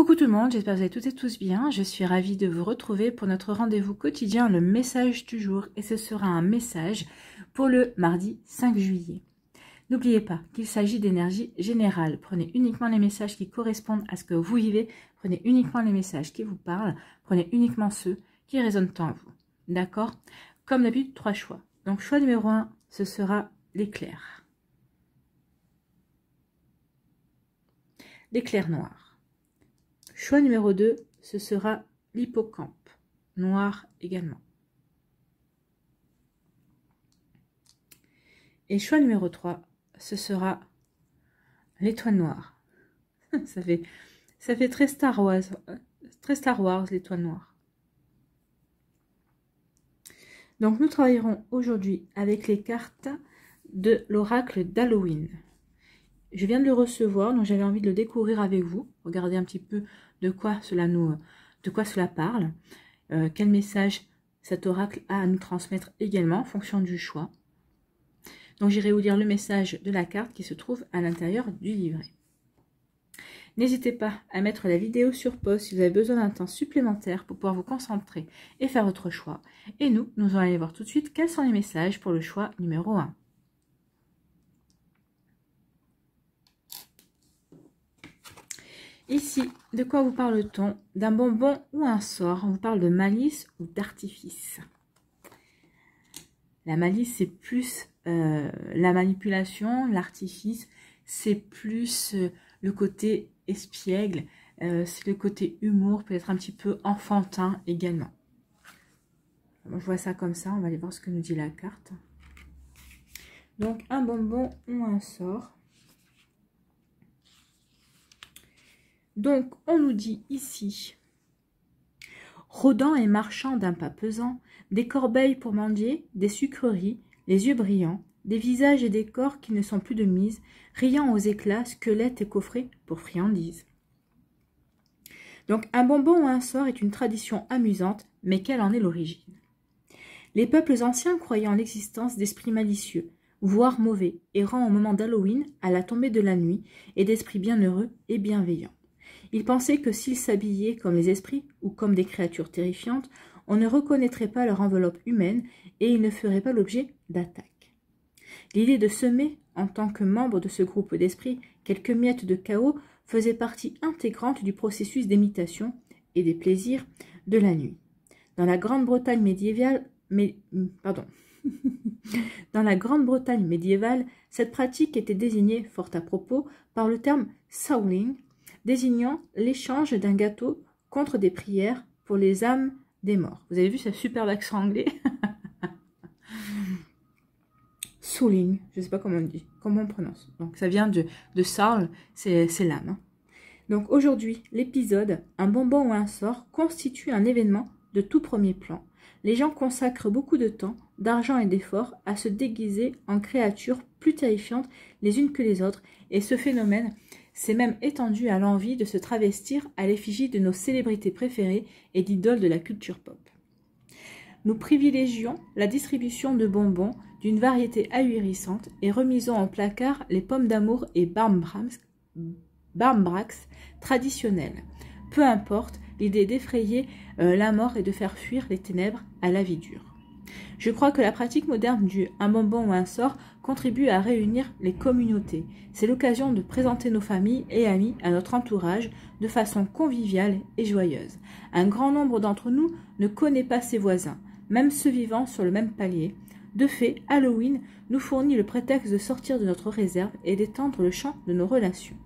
Coucou tout le monde, j'espère que vous allez toutes et tous bien. Je suis ravie de vous retrouver pour notre rendez-vous quotidien, le message du jour. Et ce sera un message pour le mardi 5 juillet. N'oubliez pas qu'il s'agit d'énergie générale. Prenez uniquement les messages qui correspondent à ce que vous vivez. Prenez uniquement les messages qui vous parlent. Prenez uniquement ceux qui résonnent en vous. D'accord? Comme d'habitude, 3 choix. Donc choix numéro 1, ce sera l'éclair. L'éclair noir. Choix numéro 2, ce sera l'hippocampe, noir également. Et choix numéro 3, ce sera l'étoile noire. ça fait très Star Wars l'étoile noire. Donc nous travaillerons aujourd'hui avec les cartes de l'oracle d'Halloween. Je viens de le recevoir, donc j'avais envie de le découvrir avec vous. Regardez un petit peu de quoi cela parle. Quel message cet oracle a à nous transmettre également en fonction du choix. Donc j'irai vous lire le message de la carte qui se trouve à l'intérieur du livret. N'hésitez pas à mettre la vidéo sur pause si vous avez besoin d'un temps supplémentaire pour pouvoir vous concentrer et faire votre choix. Et nous allons aller voir tout de suite quels sont les messages pour le choix numéro 1. Ici, de quoi vous parle-t-on? D'un bonbon ou un sort? On vous parle de malice ou d'artifice. La malice, c'est plus la manipulation. L'artifice, c'est plus le côté espiègle. C'est le côté humour, peut-être un petit peu enfantin également. Moi, je vois ça comme ça. On va aller voir ce que nous dit la carte. Donc, un bonbon ou un sort. Donc, on nous dit ici, rôdant et marchant d'un pas pesant, des corbeilles pour mendier, des sucreries, les yeux brillants, des visages et des corps qui ne sont plus de mise, riant aux éclats, squelettes et coffrets pour friandises. Donc, un bonbon ou un sort est une tradition amusante, mais quelle en est l'origine? Les peuples anciens croyaient en l'existence d'esprits malicieux, voire mauvais, errant au moment d'Halloween, à la tombée de la nuit, et d'esprits bienheureux et bienveillants. Ils pensaient que s'ils s'habillaient comme les esprits ou comme des créatures terrifiantes, on ne reconnaîtrait pas leur enveloppe humaine et ils ne feraient pas l'objet d'attaques. L'idée de semer, en tant que membre de ce groupe d'esprits, quelques miettes de chaos faisait partie intégrante du processus d'imitation et des plaisirs de la nuit. Dans la Grande-Bretagne médiévale, Dans la Grande-Bretagne médiévale, cette pratique était désignée, fort à propos, par le terme « sowling », désignant l'échange d'un gâteau contre des prières pour les âmes des morts. Vous avez vu ce superbe accent anglais? Souling, je ne sais pas comment on dit, comment on prononce. Donc ça vient de soul, c'est l'âme. Hein. Donc aujourd'hui, l'épisode « Un bonbon ou un sort » constitue un événement de tout premier plan. Les gens consacrent beaucoup de temps, d'argent et d'efforts à se déguiser en créatures plus terrifiantes les unes que les autres, et ce phénomène s'est même étendu à l'envie de se travestir à l'effigie de nos célébrités préférées et d'idoles de la culture pop. Nous privilégions la distribution de bonbons d'une variété ahurissante et remisons en placard les pommes d'amour et barmbrax traditionnels. Peu importe l'idée d'effrayer la mort et de faire fuir les ténèbres à la vie dure. Je crois que la pratique moderne du « un bonbon ou un sort » contribue à réunir les communautés. C'est l'occasion de présenter nos familles et amis à notre entourage de façon conviviale et joyeuse. Un grand nombre d'entre nous ne connaît pas ses voisins, même ceux vivant sur le même palier. De fait, Halloween nous fournit le prétexte de sortir de notre réserve et d'étendre le champ de nos relations.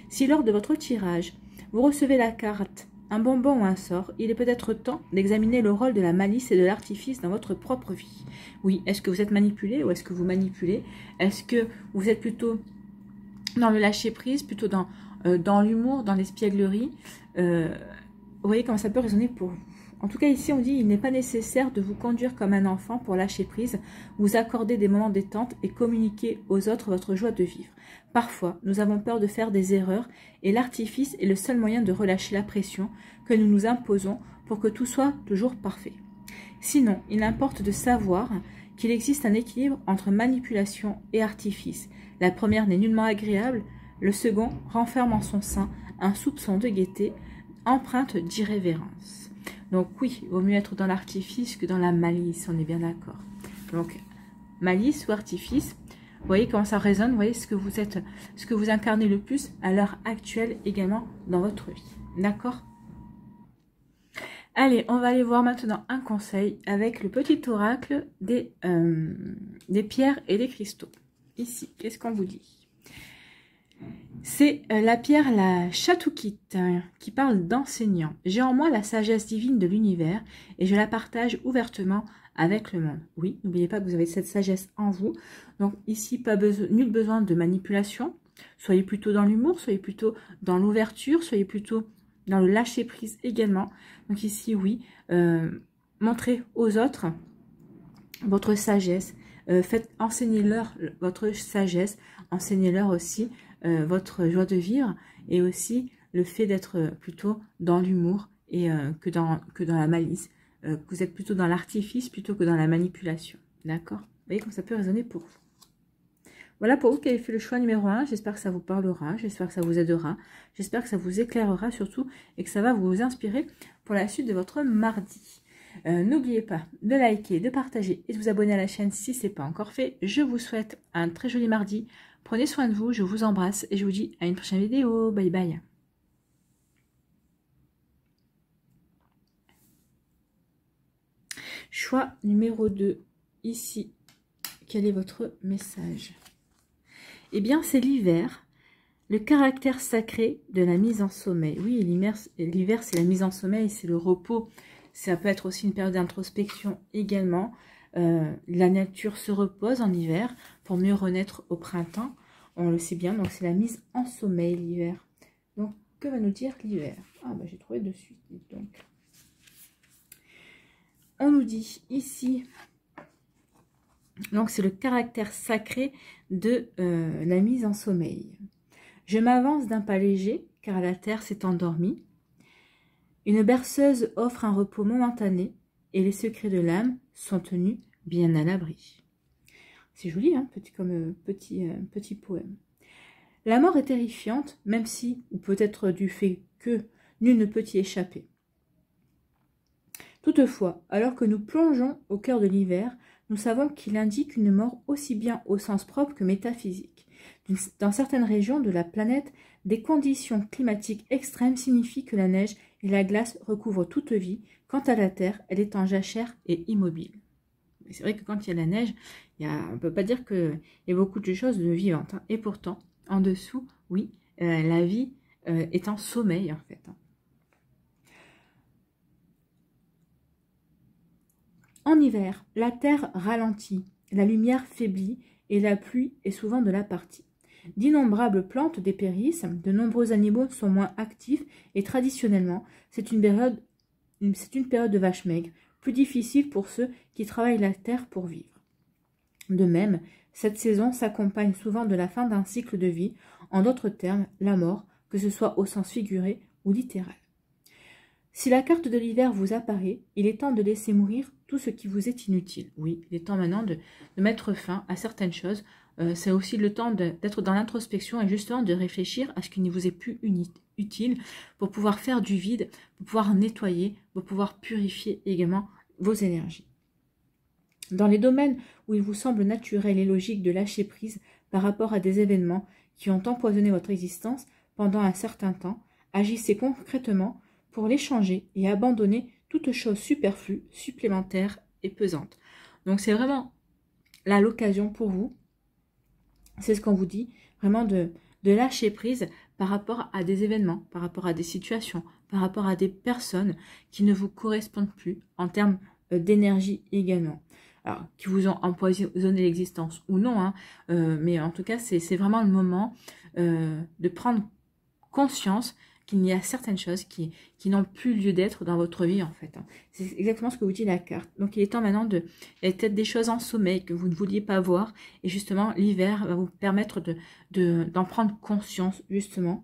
Si lors de votre tirage, vous recevez la carte un bonbon ou un sort, il est peut-être temps d'examiner le rôle de la malice et de l'artifice dans votre propre vie. Oui, est-ce que vous êtes manipulé ou est-ce que vous manipulez? Est-ce que vous êtes plutôt dans le lâcher-prise, plutôt dans l'humour, dans l'espièglerie? Vous voyez comment ça peut résonner pour vous. En tout cas, ici, on dit il n'est pas nécessaire de vous conduire comme un enfant pour lâcher prise, vous accorder des moments détente et communiquer aux autres votre joie de vivre. Parfois, nous avons peur de faire des erreurs et l'artifice est le seul moyen de relâcher la pression que nous nous imposons pour que tout soit toujours parfait. Sinon, il importe de savoir qu'il existe un équilibre entre manipulation et artifice. La première n'est nullement agréable, le second renferme en son sein un soupçon de gaieté, empreinte d'irrévérence. Donc oui, il vaut mieux être dans l'artifice que dans la malice, on est bien d'accord. Donc malice ou artifice, vous voyez comment ça résonne, vous voyez ce que vous êtes, ce que vous incarnez le plus à l'heure actuelle également dans votre vie. D'accord? Allez, on va aller voir maintenant un conseil avec le petit oracle des pierres et des cristaux. Ici, qu'est-ce qu'on vous dit? C'est la pierre, la chatoukite, qui parle d'enseignant. J'ai en moi la sagesse divine de l'univers et je la partage ouvertement avec le monde. Oui, n'oubliez pas que vous avez cette sagesse en vous. Donc ici, nul besoin de manipulation. Soyez plutôt dans l'humour, soyez plutôt dans l'ouverture, soyez plutôt dans le lâcher prise également. Donc ici, oui, montrez aux autres votre sagesse. Enseignez-leur votre sagesse, enseignez-leur aussi votre joie de vivre et aussi le fait d'être plutôt dans l'humour et que dans la malice. Que vous êtes plutôt dans l'artifice plutôt que dans la manipulation. D'accord? Vous voyez comme ça peut résonner pour vous. Voilà pour vous qui avez fait le choix numéro 1. J'espère que ça vous parlera, j'espère que ça vous aidera, j'espère que ça vous éclairera surtout et que ça va vous inspirer pour la suite de votre mardi. N'oubliez pas de liker, de partager et de vous abonner à la chaîne si ce n'est pas encore fait. Je vous souhaite un très joli mardi. Prenez soin de vous, je vous embrasse et je vous dis à une prochaine vidéo. Bye bye. Choix numéro 2. Ici, quel est votre message? Eh bien, c'est l'hiver, le caractère sacré de la mise en sommeil. Oui, l'hiver, c'est la mise en sommeil, c'est le repos. Ça peut être aussi une période d'introspection également. La nature se repose en hiver pour mieux renaître au printemps. On le sait bien, donc c'est la mise en sommeil, l'hiver. Donc, que va nous dire l'hiver? Ah, bah j'ai trouvé de suite, donc. On nous dit ici... Donc, c'est le caractère sacré de la mise en sommeil. Je m'avance d'un pas léger, car la terre s'est endormie. Une berceuse offre un repos momentané, et les secrets de l'âme sont tenus bien à l'abri. C'est joli, hein, petit poème. La mort est terrifiante, même si, ou peut-être du fait que, nul ne peut y échapper. Toutefois, alors que nous plongeons au cœur de l'hiver, nous savons qu'il indique une mort aussi bien au sens propre que métaphysique. Dans certaines régions de la planète, des conditions climatiques extrêmes signifient que la neige et la glace recouvrent toute vie. Quant à la Terre, elle est en jachère et immobile. C'est vrai que quand il y a la neige, on ne peut pas dire qu'il y a beaucoup de choses de vivantes. Hein. Et pourtant, en dessous, oui, la vie est en sommeil en fait. Hein. En hiver, la terre ralentit, la lumière faiblit et la pluie est souvent de la partie. D'innombrables plantes dépérissent, de nombreux animaux sont moins actifs et traditionnellement, c'est une période de vache maigre, plus difficile pour ceux qui travaillent la terre pour vivre. De même, cette saison s'accompagne souvent de la fin d'un cycle de vie, en d'autres termes, la mort, que ce soit au sens figuré ou littéral. Si la carte de l'hiver vous apparaît, il est temps de laisser mourir tout ce qui vous est inutile. Oui, il est temps maintenant de mettre fin à certaines choses. C'est aussi le temps d'être dans l'introspection et justement de réfléchir à ce qui ne vous est plus utile pour pouvoir faire du vide, pour pouvoir nettoyer, pour pouvoir purifier également vos énergies. Dans les domaines où il vous semble naturel et logique de lâcher prise par rapport à des événements qui ont empoisonné votre existence pendant un certain temps, agissez concrètement pour les changer et abandonner toute chose superflue, supplémentaire et pesante. Donc c'est vraiment là l'occasion pour vous, c'est ce qu'on vous dit, vraiment de lâcher prise par rapport à des événements, par rapport à des situations, par rapport à des personnes qui ne vous correspondent plus en termes d'énergie également. Alors, qui vous ont empoisonné l'existence ou non, hein, mais en tout cas, c'est vraiment le moment de prendre conscience qu'il y a certaines choses qui n'ont plus lieu d'être dans votre vie, en fait. Hein. C'est exactement ce que vous dit la carte. Donc, il est temps maintenant il y a peut-être des choses en sommeil que vous ne vouliez pas voir. Et justement, l'hiver va vous permettre d'en prendre conscience, justement.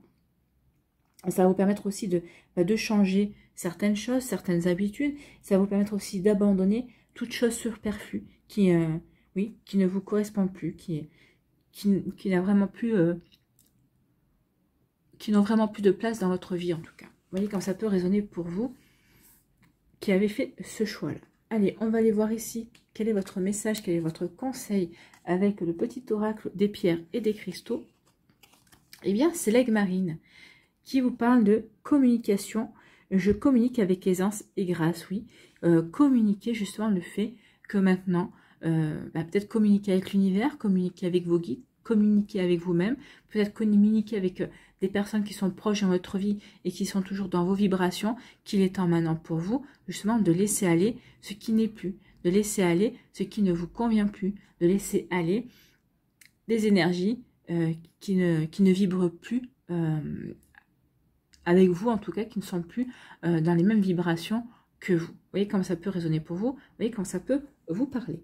Et ça va vous permettre aussi de changer certaines choses, certaines habitudes. Ça va vous permettre aussi d'abandonner toute chose superflue qui ne vous correspond plus, qui n'a vraiment plus... qui n'ont vraiment plus de place dans votre vie en tout cas. voyez comme ça peut résonner pour vous qui avez fait ce choix-là. Allez, on va aller voir ici quel est votre message, quel est votre conseil avec le petit oracle des pierres et des cristaux. Eh bien, c'est l'aigle marine qui vous parle de communication. Je communique avec aisance et grâce, oui. Communiquer justement le fait que maintenant, peut-être communiquer avec l'univers, communiquer avec vos guides, communiquer avec vous-même, peut-être communiquer avec des personnes qui sont proches dans votre vie et qui sont toujours dans vos vibrations, qu'il est temps maintenant pour vous, justement, de laisser aller ce qui n'est plus, de laisser aller ce qui ne vous convient plus, de laisser aller des énergies qui ne vibrent plus avec vous, en tout cas, qui ne sont plus dans les mêmes vibrations que vous. Vous voyez comment ça peut résonner pour vous, vous voyez comment ça peut vous parler.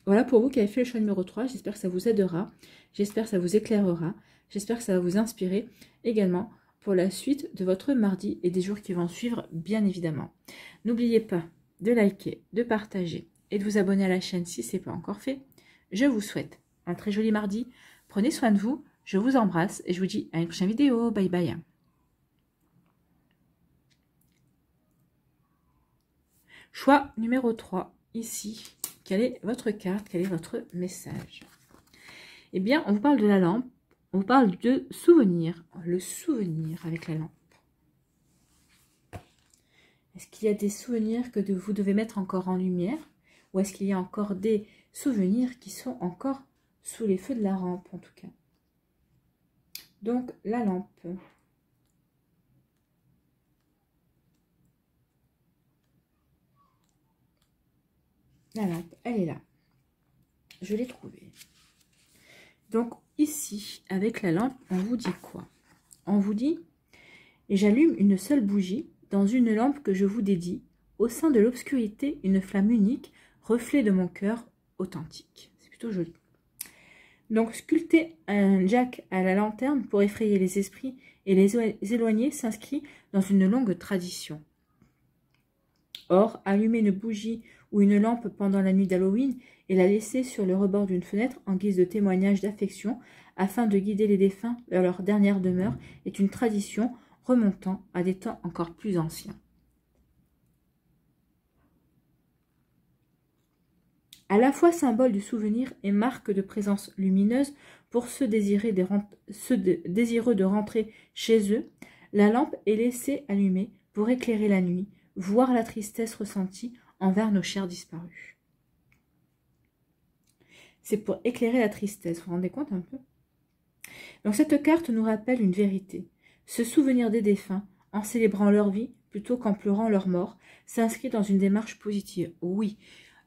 Voilà pour vous qui avez fait le choix numéro 3, j'espère que ça vous aidera, j'espère que ça vous éclairera, j'espère que ça va vous inspirer également pour la suite de votre mardi et des jours qui vont suivre, bien évidemment. N'oubliez pas de liker, de partager et de vous abonner à la chaîne si ce n'est pas encore fait. Je vous souhaite un très joli mardi, prenez soin de vous, je vous embrasse et je vous dis à une prochaine vidéo, bye bye. Choix numéro 3, ici. Quelle est votre carte? Quel est votre message? Eh bien, on vous parle de la lampe. On vous parle de souvenir. Le souvenir avec la lampe. Est-ce qu'il y a des souvenirs que vous devez mettre encore en lumière? Ou est-ce qu'il y a encore des souvenirs qui sont encore sous les feux de la lampe, en tout cas? Donc, la lampe. La lampe, elle est là. Je l'ai trouvée. Donc, ici, avec la lampe, on vous dit quoi? On vous dit, j'allume une seule bougie dans une lampe que je vous dédie. Au sein de l'obscurité, une flamme unique, reflet de mon cœur authentique. C'est plutôt joli. Donc, sculpter un jack à la lanterne pour effrayer les esprits et les éloigner s'inscrit dans une longue tradition. Or, allumer une bougie ou une lampe pendant la nuit d'Halloween et la laisser sur le rebord d'une fenêtre en guise de témoignage d'affection afin de guider les défunts vers leur dernière demeure est une tradition remontant à des temps encore plus anciens. À la fois symbole du souvenir et marque de présence lumineuse pour ceux désireux de rentrer chez eux, la lampe est laissée allumée pour éclairer la nuit, voir la tristesse ressentie envers nos chers disparus. C'est pour éclairer la tristesse, vous vous rendez compte un peu? Donc cette carte nous rappelle une vérité. Se souvenir des défunts, en célébrant leur vie plutôt qu'en pleurant leur mort, s'inscrit dans une démarche positive. Oui,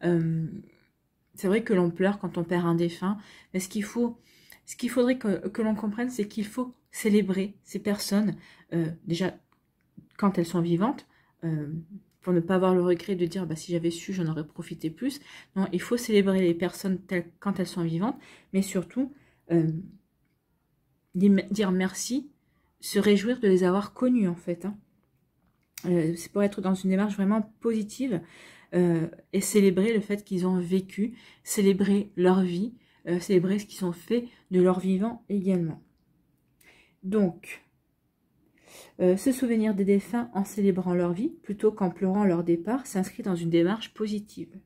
c'est vrai que l'on pleure quand on perd un défunt, mais ce qu'il faudrait que l'on comprenne, c'est qu'il faut célébrer ces personnes, déjà quand elles sont vivantes, pour ne pas avoir le regret de dire si j'avais su, j'en aurais profité plus. Non, il faut célébrer les personnes quand elles sont vivantes, mais surtout dire merci, se réjouir de les avoir connues en fait. C'est pour être dans une démarche vraiment positive et célébrer le fait qu'ils ont vécu, célébrer leur vie, célébrer ce qu'ils ont fait de leur vivant également. Donc, se souvenir des défunts en célébrant leur vie, plutôt qu'en pleurant leur départ, s'inscrit dans une démarche positive.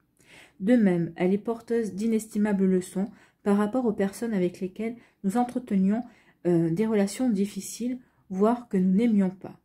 De même, elle est porteuse d'inestimables leçons par rapport aux personnes avec lesquelles nous entretenions des relations difficiles, voire que nous n'aimions pas.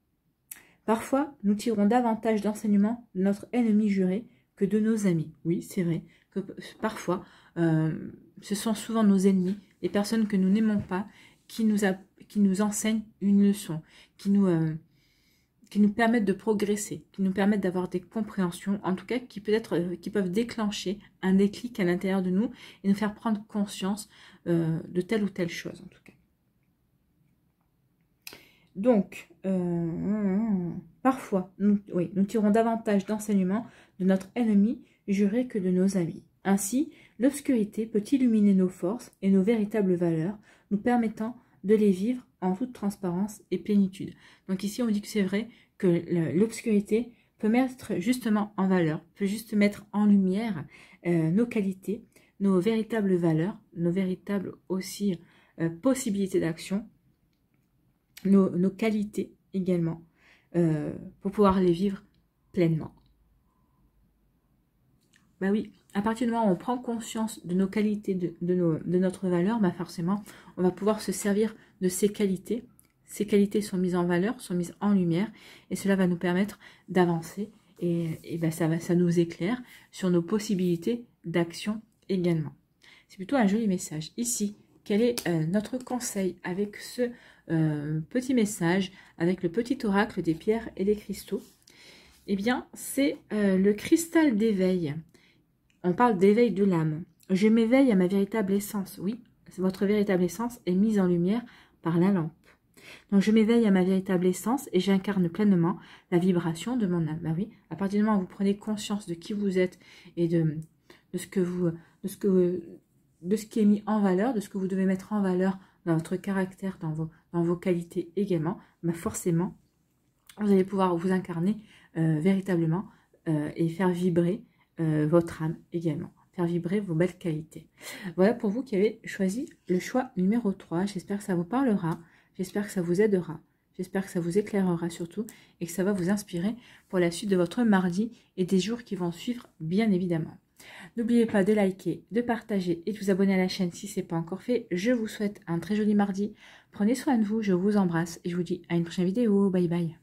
Parfois, nous tirons davantage d'enseignements de notre ennemi juré que de nos amis. Oui, c'est vrai que parfois, ce sont souvent nos ennemis, les personnes que nous n'aimons pas, qui nous enseignent une leçon, qui nous permettent de progresser, qui nous permettent d'avoir des compréhensions, en tout cas qui peuvent déclencher un déclic à l'intérieur de nous et nous faire prendre conscience de telle ou telle chose, en tout cas. Donc, parfois, nous tirons davantage d'enseignements de notre ennemi juré que de nos amis. Ainsi, l'obscurité peut illuminer nos forces et nos véritables valeurs, nous permettant de les vivre en toute transparence et plénitude. Donc ici, on dit que c'est vrai que l'obscurité peut mettre justement en valeur, peut juste mettre en lumière nos qualités, nos véritables valeurs, nos véritables aussi possibilités d'action, nos qualités également, pour pouvoir les vivre pleinement. Bah oui, à partir du moment où on prend conscience de nos qualités, de notre valeur, bah forcément, on va pouvoir se servir de ces qualités. Ces qualités sont mises en valeur, sont mises en lumière, et cela va nous permettre d'avancer, et bah ça nous éclaire sur nos possibilités d'action également. C'est plutôt un joli message. Ici, quel est notre conseil avec ce petit message, avec le petit oracle des pierres et des cristaux? Eh bien, c'est le cristal d'éveil. On parle d'éveil de l'âme. Je m'éveille à ma véritable essence. Oui, votre véritable essence est mise en lumière par la lampe. Donc, je m'éveille à ma véritable essence et j'incarne pleinement la vibration de mon âme. Bah oui, à partir du moment où vous prenez conscience de qui vous êtes et de ce qui est mis en valeur, de ce que vous devez mettre en valeur dans votre caractère, dans vos qualités également, bah forcément, vous allez pouvoir vous incarner véritablement et faire vibrer votre âme également, faire vibrer vos belles qualités. Voilà pour vous qui avez choisi le choix numéro 3. J'espère que ça vous parlera, j'espère que ça vous aidera, j'espère que ça vous éclairera surtout et que ça va vous inspirer pour la suite de votre mardi et des jours qui vont suivre, bien évidemment. N'oubliez pas de liker, de partager et de vous abonner à la chaîne si ce n'est pas encore fait. Je vous souhaite un très joli mardi. Prenez soin de vous, je vous embrasse et je vous dis à une prochaine vidéo. Bye bye.